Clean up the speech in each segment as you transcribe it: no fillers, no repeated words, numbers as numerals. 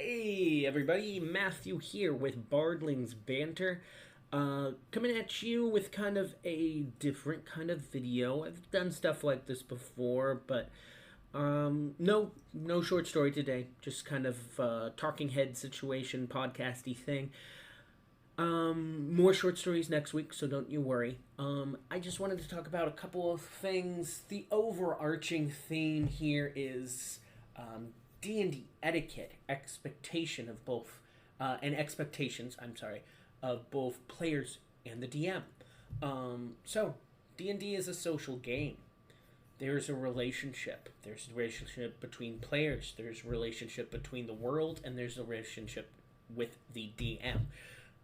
Hey everybody, Matthew here with Bardling's Banter. Coming at you with kind of a different kind of video. I've done stuff like this before, but no short story today. Just kind of talking head situation, podcasty thing. More short stories next week, so don't you worry. I just wanted to talk about a couple of things. The overarching theme here is D&D etiquette, expectation of both, and expectations, of both players and the DM. So, D&D is a social game. There's a relationship. There's a relationship between players. There's a relationship between the world, and there's a relationship with the DM.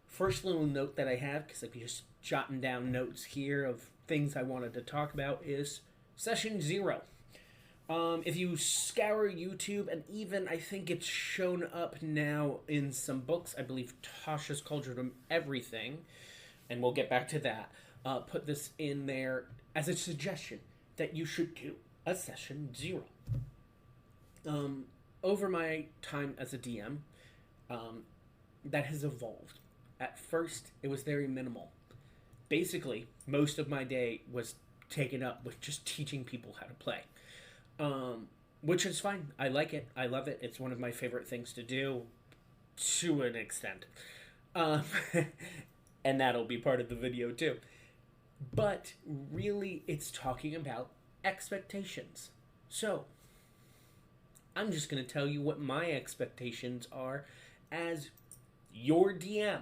First little note that I have, because I'm just jotting down notes here of things I wanted to talk about, is Session 0. If you scour YouTube, and even I think it's shown up now in some books, I believe Tasha's Cauldron Everything, and we'll get back to that, put this in there as a suggestion that you should do a Session 0. Over my time as a DM, that has evolved. At first, it was very minimal. Basically, most of my day was taken up with just teaching people how to play. Which is fine. I like it. I love it. It's one of my favorite things to do, to an extent. Um, and that'll be part of the video too. But really, it's talking about expectations. So, I'm just going to tell you what my expectations are as your DM.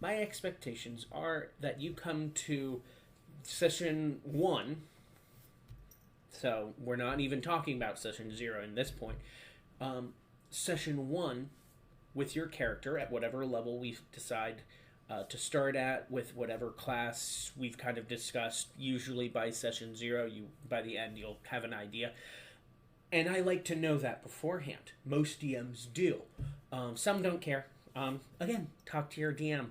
My expectations are that you come to Session 1. So we're not even talking about Session 0 in this point. Session 1 with your character at whatever level we decide to start at, with whatever class we've kind of discussed. Usually by Session 0, by the end you'll have an idea. And I like to know that beforehand. Most DMs do. Some don't care. Again, talk to your DM.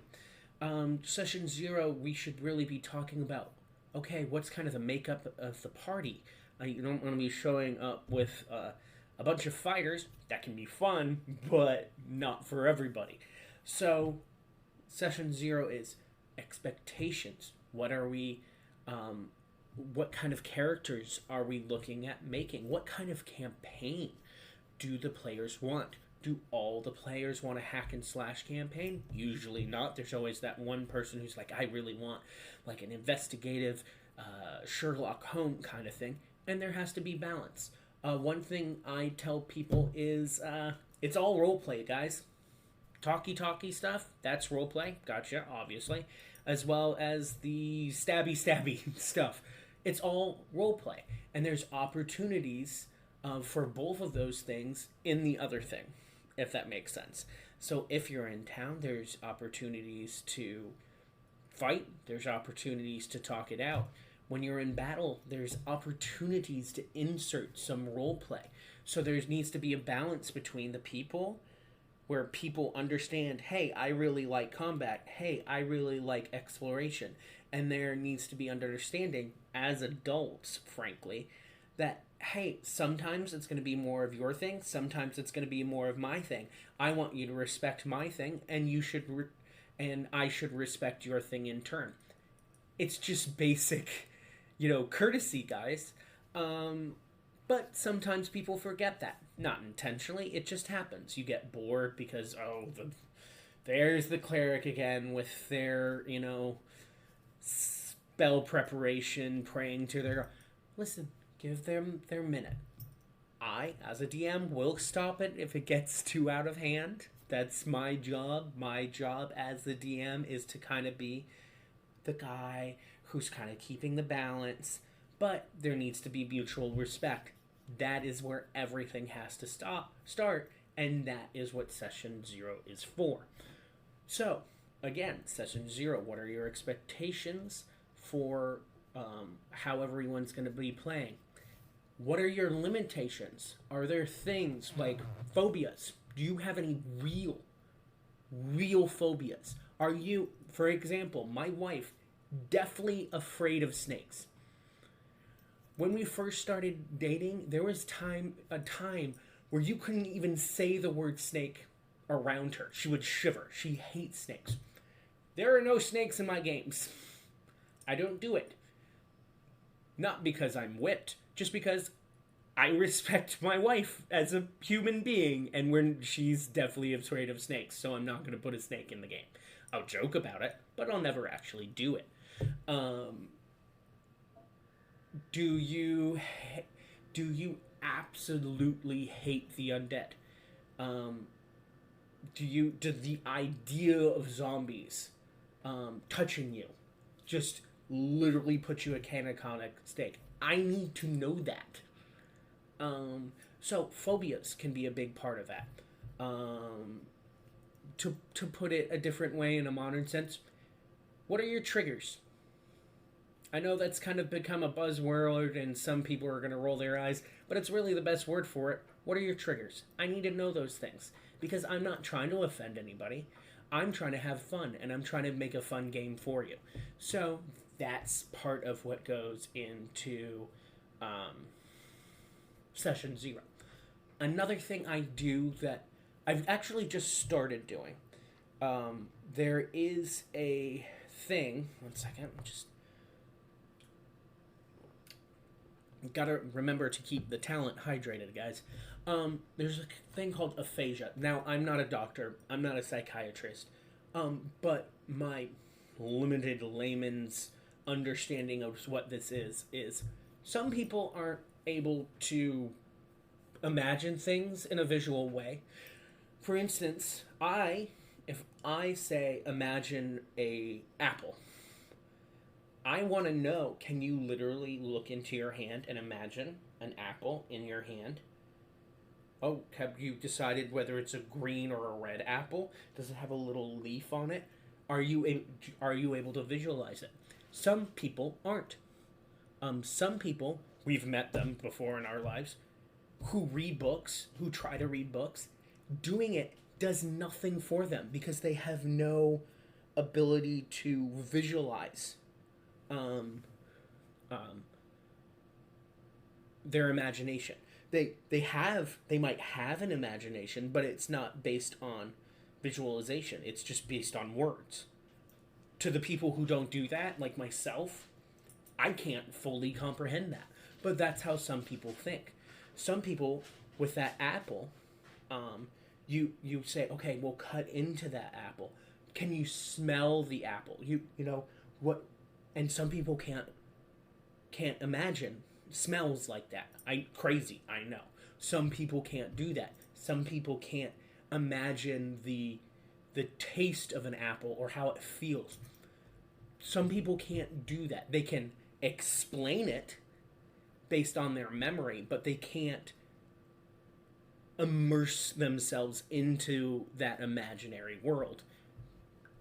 Session 0, we should really be talking about, okay, what's kind of the makeup of the party? You don't want to be showing up with a bunch of fighters. That can be fun, but not for everybody. So, Session 0 is expectations. What are we, what kind of characters are we looking at making? What kind of campaign do the players want? Do all the players want a hack and slash campaign? Usually not. There's always that one person who's like, I really want like an investigative Sherlock Holmes kind of thing. And there has to be balance. One thing I tell people is it's all roleplay, guys. Talky stuff, that's roleplay. Gotcha, obviously. As well as the stabby stuff. It's all roleplay. And there's opportunities for both of those things in the other thing, if that makes sense. So if you're in town, there's opportunities to fight. There's opportunities to talk it out. When you're in battle, there's opportunities to insert some role play. So there needs to be a balance between the people, where people understand, hey, I really like combat. Hey, I really like exploration. And there needs to be understanding as adults, frankly, that, hey, sometimes it's going to be more of your thing. Sometimes it's going to be more of my thing. I want you to respect my thing, and you should, and I should respect your thing in turn. It's just basic, courtesy, guys. But sometimes people forget that. Not intentionally, it just happens. You get bored because, there's the cleric again with their, spell preparation, praying to their... Listen, give them their minute. I, as a DM, will stop it if it gets too out of hand. That's my job. My job as the DM is to kind of be the guy who's kind of keeping the balance, but there needs to be mutual respect. That is where everything has to start, and that is what Session 0 is for. So, again, Session 0, what are your expectations for how everyone's going to be playing? What are your limitations? Are there things like phobias? Do you have any real phobias? Are you, for example, my wife, deathly afraid of snakes? When we first started dating, there was a time where you couldn't even say the word snake around her. She would shiver. She hates snakes. There are no snakes in my games. I don't do it. Not because I'm whipped, just because I respect my wife as a human being, and she's definitely afraid of snakes, so I'm not going to put a snake in the game. I'll joke about it, but I'll never actually do it. Do you absolutely hate the undead? Does the idea of zombies touching you just literally put you at catatonic state? I need to know that. So phobias can be a big part of that. To put it a different way in a modern sense, what are your triggers? I know that's kind of become a buzzword and some people are going to roll their eyes, but it's really the best word for it. What are your triggers? I need to know those things because I'm not trying to offend anybody. I'm trying to have fun and I'm trying to make a fun game for you. So that's part of what goes into session 0. Another thing I do that I've actually just started doing, there is a thing, one second, just gotta remember to keep the talent hydrated, guys. There's a thing called aphasia. Now, I'm not a doctor, I'm not a psychiatrist, but my limited layman's understanding of what this is some people aren't able to imagine things in a visual way. For instance, if I say imagine a apple, I want to know, can you literally look into your hand and imagine an apple in your hand? Oh, have you decided whether it's a green or a red apple? Does it have a little leaf on it? Are you able to visualize it? Some people aren't. Some people, we've met them before in our lives, who read books, who try to read books, doing it does nothing for them because they have no ability to visualize their imagination. They might have an imagination, but it's not based on visualization. It's just based on words. To the people who don't do that, like myself, I can't fully comprehend that. But that's how some people think. Some people, with that apple, you say, okay, we'll cut into that apple. Can you smell the apple? You know what? And some people can't imagine smells like that. Crazy, I know. Some people can't do that. Some people can't imagine the taste of an apple or how it feels. Some people can't do that. They can explain it based on their memory, but they can't immerse themselves into that imaginary world.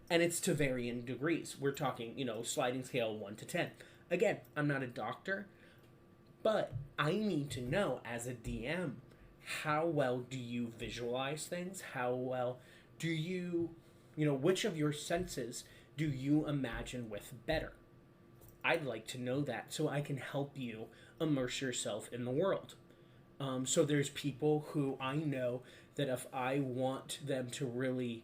And it's to varying degrees. We're talking, sliding scale 1 to 10. Again, I'm not a doctor, but I need to know as a DM, how well do you visualize things? How well do you, which of your senses do you imagine with better? I'd like to know that so I can help you immerse yourself in the world. So there's people who I know that if I want them to really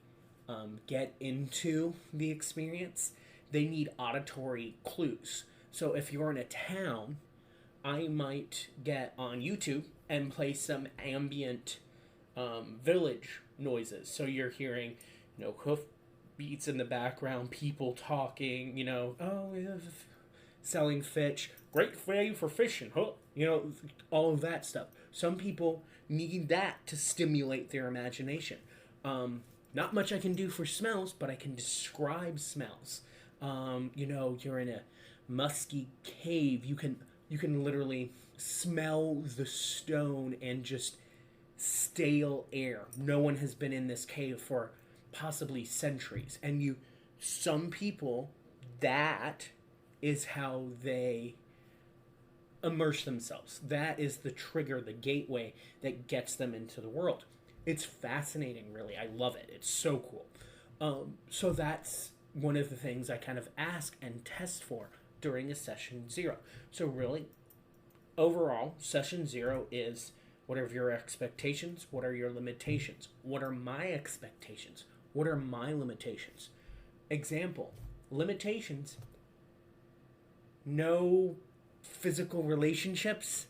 get into the experience, they need auditory clues. So if you're in a town, I might get on YouTube and play some ambient village noises. So you're hearing, hoof beats in the background, people talking, selling fish, great value for fishing, huh? All of that stuff. Some people need that to stimulate their imagination. Not much I can do for smells, but I can describe smells. You're in a musky cave. You can literally smell the stone and just stale air. No one has been in this cave for possibly centuries. And some people, that is how they immerse themselves. That is the trigger, the gateway that gets them into the world. It's fascinating, really. I love it. It's so cool. So that's one of the things I kind of ask and test for during a session 0. So really, overall, session 0 is What are your expectations? What are your limitations? What are my expectations? What are my limitations? Example, limitations: no physical relationships.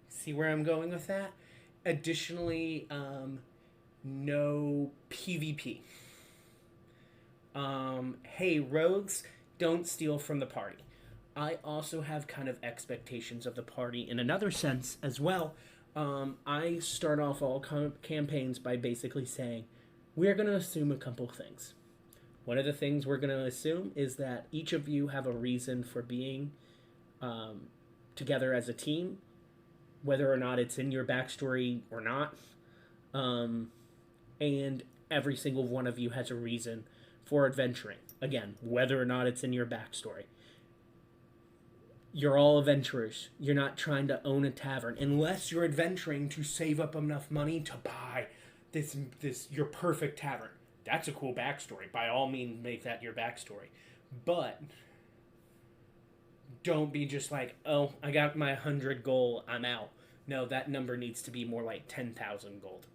See where I'm going with that? Additionally, no PvP. Hey, rogues, don't steal from the party. I also have kind of expectations of the party in another sense as well. I start off all campaigns by basically saying, we're going to assume a couple things. One of the things we're going to assume is that each of you have a reason for being together as a team, whether or not it's in your backstory or not. And every single one of you has a reason for adventuring. Again, whether or not it's in your backstory. You're all adventurers. You're not trying to own a tavern unless you're adventuring to save up enough money to buy this your perfect tavern. That's a cool backstory. By all means, make that your backstory. But don't be just like, oh, I got my 100 gold, I'm out. No, that number needs to be more like 10,000 gold.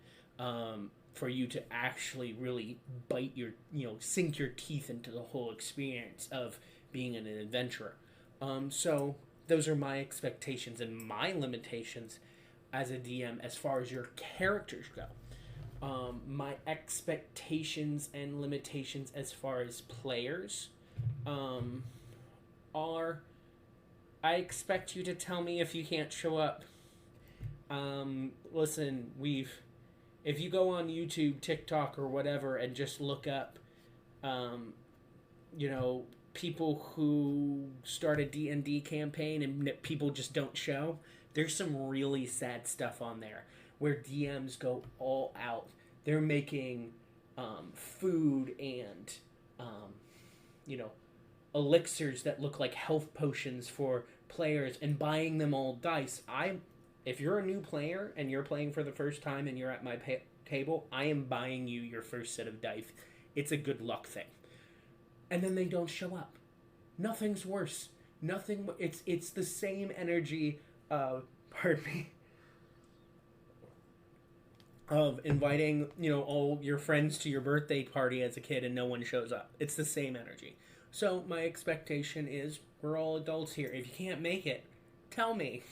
For you to actually really bite your, sink your teeth into the whole experience of being an adventurer. So those are my expectations and my limitations as a DM as far as your characters go. My expectations and limitations as far as players are, I expect you to tell me if you can't show up. Listen, if you go on YouTube, TikTok, or whatever and just look up, people who start a D&D campaign and people just don't show, there's some really sad stuff on there where DMs go all out. They're making food and, elixirs that look like health potions for players and buying them all dice. If you're a new player and you're playing for the first time and you're at my table, I am buying you your first set of dice. It's a good luck thing. And then they don't show up. Nothing's worse. Nothing. It's the same energy of, pardon me, of inviting, all your friends to your birthday party as a kid and no one shows up. It's the same energy. So my expectation is we're all adults here. If you can't make it, tell me.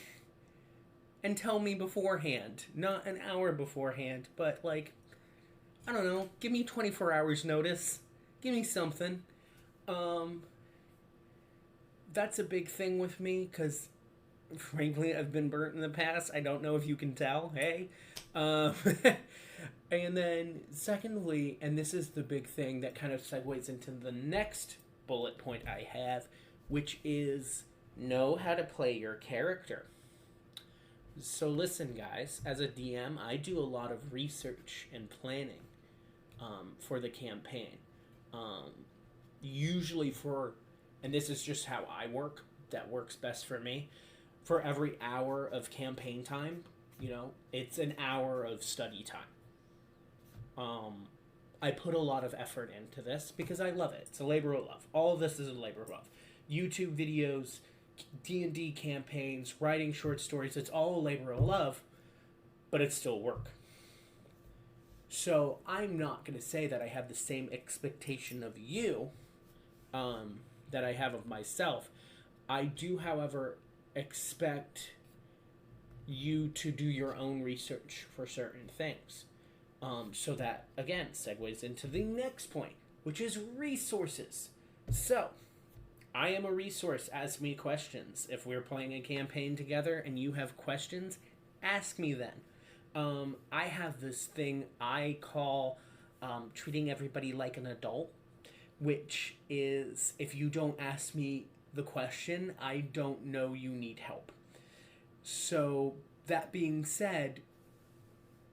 And tell me beforehand. Not an hour beforehand, but I don't know, give me 24 hours notice. Give me something. That's a big thing with me because, frankly, I've been burnt in the past. I don't know if you can tell. Hey. And then, secondly, and this is the big thing that kind of segues into the next bullet point I have, which is know how to play your character. So listen, guys, as a DM, I do a lot of research and planning for the campaign. Usually and this is just how I work, that works best for me, for every hour of campaign time, it's an hour of study time. I put a lot of effort into this because I love it. It's a labor of love. All of this is a labor of love. YouTube videos, D&D campaigns, writing short stories, it's all a labor of love, but it's still work. So I'm not going to say that I have the same expectation of you that I have of myself. I do, however, expect you to do your own research for certain things. So that, again, segues into the next point, which is resources. So, I am a resource. Ask me questions. If we're playing a campaign together and you have questions, ask me then. I have this thing I call treating everybody like an adult, which is if you don't ask me the question, I don't know you need help. So, that being said,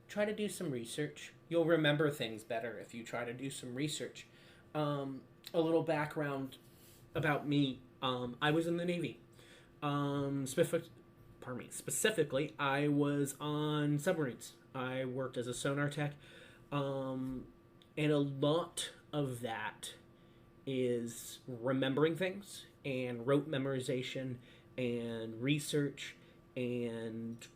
try to do some research. You'll remember things better if you try to do some research. A little background about me. I was in the Navy. Specifically, I was on submarines. I worked as a sonar tech. And a lot of that is remembering things and rote memorization and research and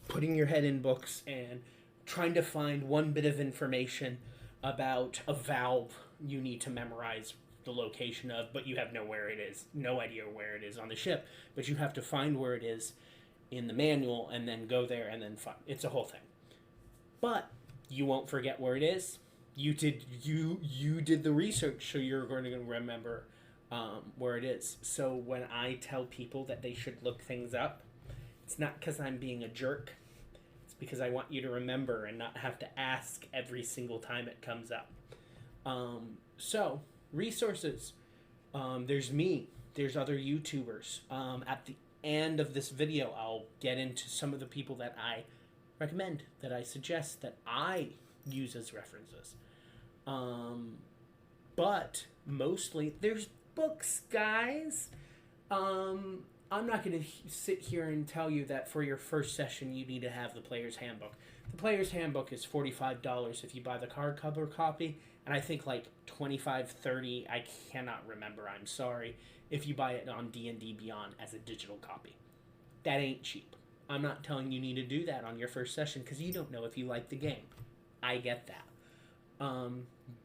putting your head in books and trying to find one bit of information about a valve you need to memorize the location of, but you have no idea where it is on the ship, but you have to find where it is in the manual and then go there and then find. It's a whole thing. But you won't forget where it is. You did the research, so you're going to remember where it is. So when I tell people that they should look things up, it's not because I'm being a jerk. It's because I want you to remember and not have to ask every single time it comes up. So, resources. There's me. There's other YouTubers. At the end of this video, I'll get into some of the people that I recommend, that I suggest, that I use as references. But mostly, there's books, guys. I'm not going to sit here and tell you that for your first session you need to have the Player's Handbook. The Player's Handbook is $45 if you buy the hardcover copy, and I think like $25, $30, I cannot remember, I'm sorry, if you buy it on D&D Beyond as a digital copy. That ain't cheap. I'm not telling you need to do that on your first session because you don't know if you like the game. I get that.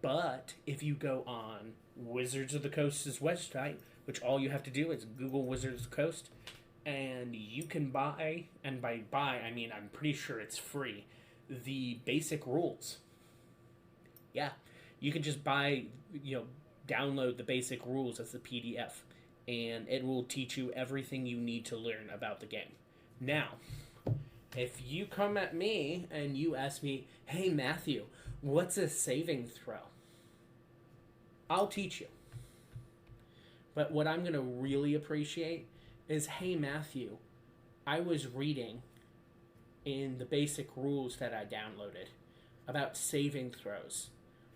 But if you go on Wizards of the Coast's website, which all you have to do is Google Wizards of the Coast, and you can buy, and by buy, I mean I'm pretty sure it's free, the basic rules. Yeah, you can just buy, download the basic rules as a PDF, and it will teach you everything you need to learn about the game. Now, if you come at me and you ask me, hey Matthew, what's a saving throw? I'll teach you. But what I'm going to really appreciate is, hey Matthew, I was reading in the basic rules that I downloaded about saving throws.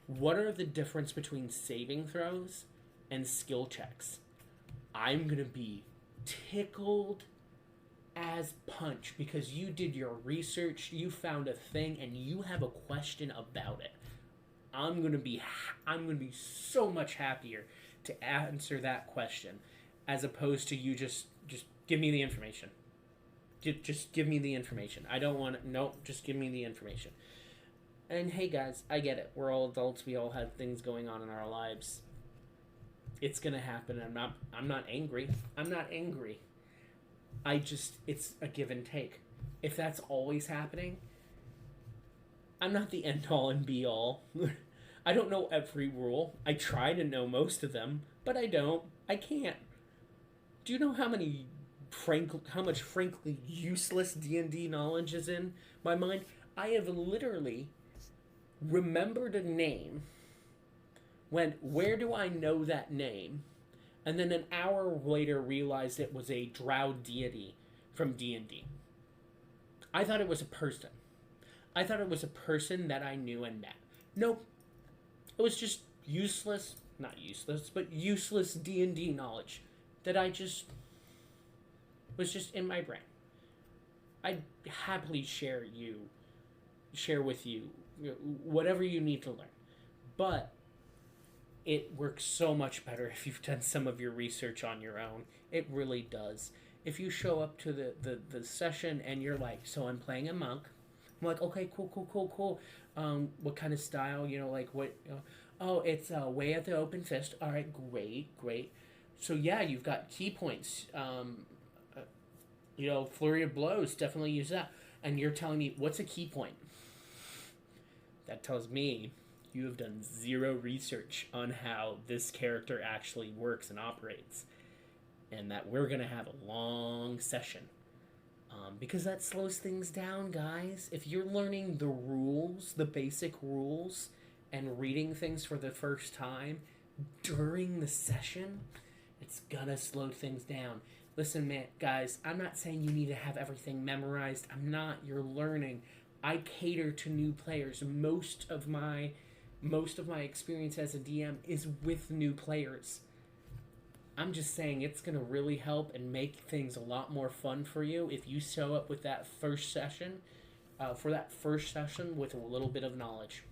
What are the difference between saving throws and skill checks? I'm going to be tickled as punch because you did your research, you found a thing, and you have a question about it. I'm going to be so much happier to answer that question as opposed to you just give me the information. Just give me the information. I don't want it. Nope, just give me the information. And hey guys, I get it. We're all adults. We all have things going on in our lives. It's going to happen. I'm not angry. It's a give and take. If that's always happening, I'm not the end all and be all. I don't know every rule. I try to know most of them, but I don't. I can't. Do you know how much frankly useless D&D knowledge is in my mind? I have literally remembered a name, went, where do I know that name? And then an hour later realized it was a drow deity from D&D. I thought it was a person. I thought it was a person that I knew and met. Nope. It was just useless D&D knowledge that was just in my brain. I'd happily share with you whatever you need to learn. But it works so much better if you've done some of your research on your own. It really does. If you show up to the session and you're like, so I'm playing a monk. I'm like, okay, cool. What kind of style? Oh, it's Way of the Open Fist. All right, great. So yeah, you've got key points. Flurry of Blows, definitely use that. And you're telling me, what's a key point? That tells me you have done zero research on how this character actually works and operates. And that we're going to have a long session. Because that slows things down, guys. If you're learning the rules, the basic rules, and reading things for the first time during the session, it's gonna slow things down. Listen, man, guys, I'm not saying you need to have everything memorized. I'm not. You're learning. I cater to new players. Most of my experience as a DM is with new players. I'm just saying it's going to really help and make things a lot more fun for you if you show up with that first session, with a little bit of knowledge.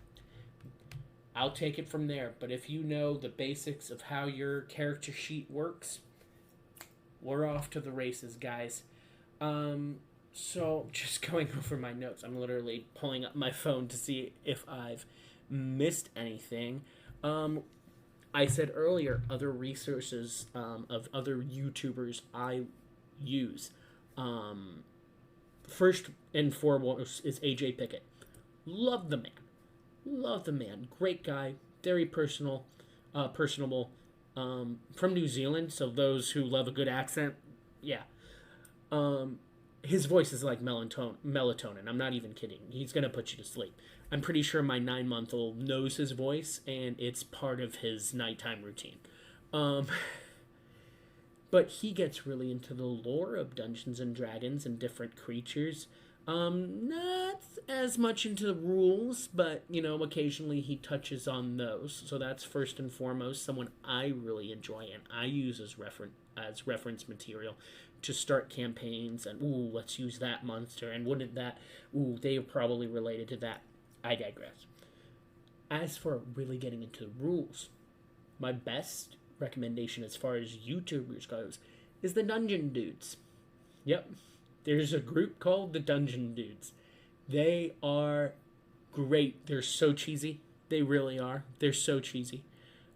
I'll take it from there, but if you know the basics of how your character sheet works, we're off to the races, guys. So, just going over my notes, I'm literally pulling up my phone to see if I've missed anything. Um, I said earlier, other resources of other YouTubers I use. Um, First and foremost is AJ Pickett. Love the man. Love the man. Great guy. Very personable. From New Zealand, so those who love a good accent, yeah. Um, his voice is like melatonin. I'm not even kidding. He's gonna put you to sleep. I'm pretty sure my 9-month-old knows his voice, and it's part of his nighttime routine. Um, but he gets really into the lore of Dungeons and Dragons and different creatures. Not as much into the rules, but occasionally he touches on those. So that's first and foremost someone I really enjoy and I use as reference material to start campaigns. And let's use that monster. And wouldn't that? They are probably related to that. I digress. As for really getting into the rules, my best recommendation as far as YouTubers goes is the Dungeon Dudes. Yep, there's a group called the Dungeon Dudes. They are great. They're so cheesy. They really are. They're so cheesy.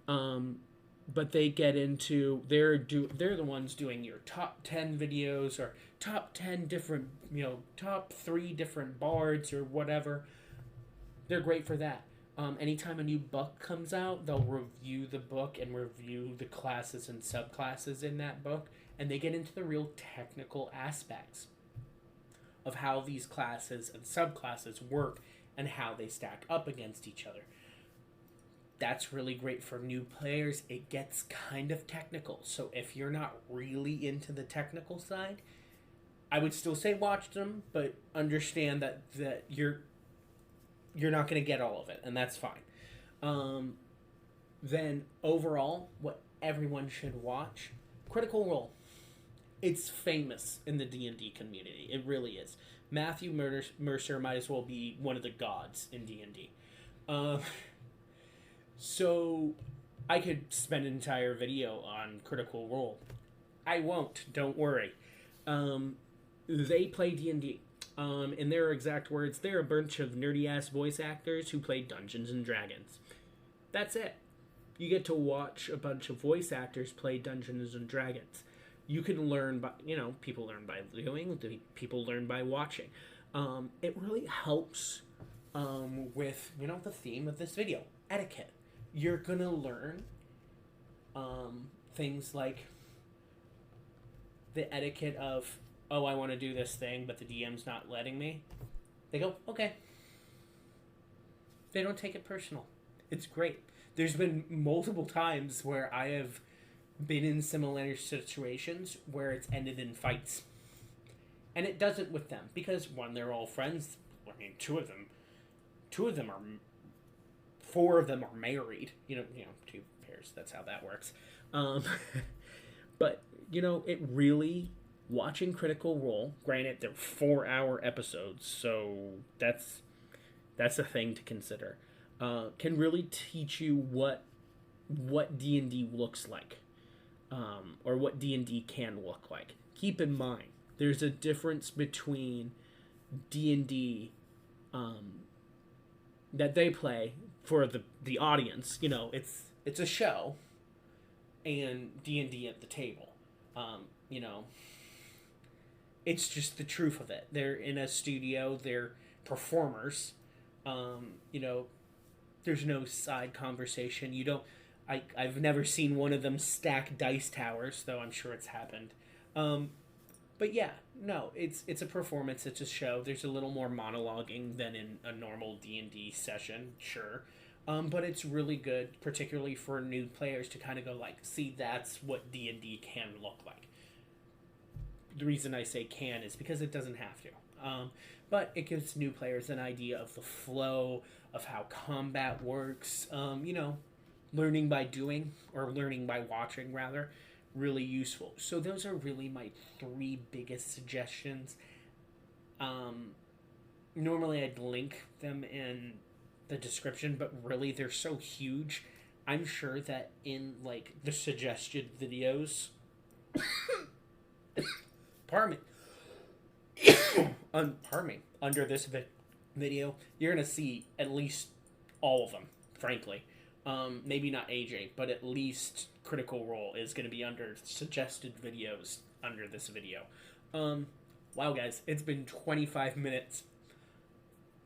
But they get into they're the ones doing your top 10 videos or top 10 different top 3 different bards or whatever. They're great for that. Anytime a new book comes out, they'll review the book and review the classes and subclasses in that book, and they get into the real technical aspects of how these classes and subclasses work and how they stack up against each other. That's really great for new players. It gets kind of technical, so if you're not really into the technical side, I would still say watch them, but understand that you're not going to get all of it, and that's fine. Then overall, what everyone should watch, Critical Role. It's famous in the D&D community. It really is. Matthew Mercer might as well be one of the gods in D&D. So I could spend an entire video on Critical Role. I won't. Don't worry. They play D&D. In their exact words, they're a bunch of nerdy-ass voice actors who play Dungeons and Dragons. That's it. You get to watch a bunch of voice actors play Dungeons and Dragons. You can learn by, people learn by doing, people learn by watching. It really helps with, the theme of this video, etiquette. You're going to learn things like the etiquette of, oh, I want to do this thing, but the DM's not letting me. They go, okay. They don't take it personal. It's great. There's been multiple times where I have been in similar situations where it's ended in fights. And it doesn't with them, because one, they're all friends. I mean, two of them are, 4 of them are married. 2 pairs, that's how that works. But, it really, watching Critical Role, granted they're 4-hour episodes, so that's a thing to consider, can really teach you what D&D looks like, or what D&D can look like. Keep in mind, there's a difference between D&D that they play for the audience. It's a show, and D&D at the table. It's just the truth of it. They're in a studio. They're performers. There's no side conversation. I've never seen one of them stack dice towers, though I'm sure it's happened. But yeah, no, it's a performance. It's a show. There's a little more monologuing than in a normal D&D session, sure. But it's really good, particularly for new players, to kind of go like, see, that's what D&D can look like. The reason I say can is because it doesn't have to. But it gives new players an idea of the flow, of how combat works. Learning by doing, or learning by watching, rather, really useful. So those are really my 3 biggest suggestions. Normally I'd link them in the description, but really they're so huge. I'm sure that in, the suggested videos... Pardon me. Pardon me, under this video, you're gonna see at least all of them. Frankly, maybe not AJ, but at least Critical Role is gonna be under suggested videos under this video. Wow, guys, it's been 25 minutes,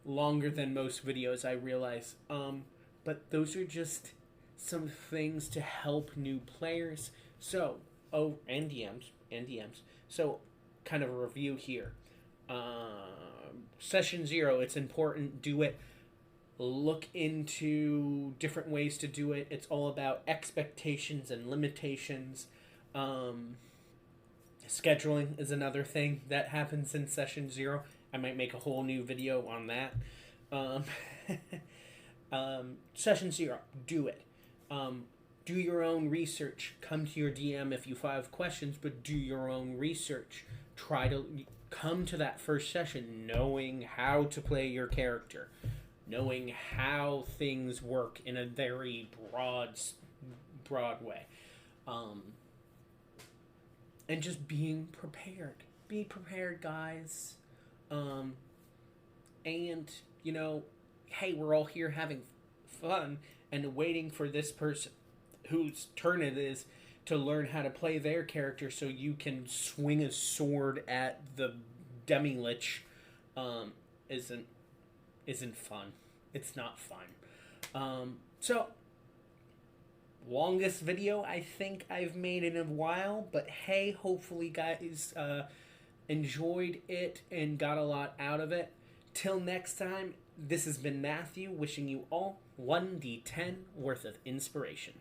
longer than most videos, I realize. But those are just some things to help new players. So, and DMs. So, kind of a review here. Session 0, it's important, do it. Look into different ways to do it. It's all about expectations and limitations. Scheduling is another thing that happens in Session 0. I might make a whole new video on that. Session 0, do it. Do your own research. Come to your DM if you have questions, but do your own research. Try to come to that first session knowing how to play your character, knowing how things work in a very broad way, and just being prepared. Be prepared, guys. And hey, we're all here having fun and waiting for this person whose turn it is to learn how to play their character so you can swing a sword at the demi-lich. Isn't fun. It's not fun. So, longest video I think I've made in a while, but hey, hopefully guys enjoyed it and got a lot out of it. Till next time, this has been Matthew wishing you all 1d10 worth of inspiration.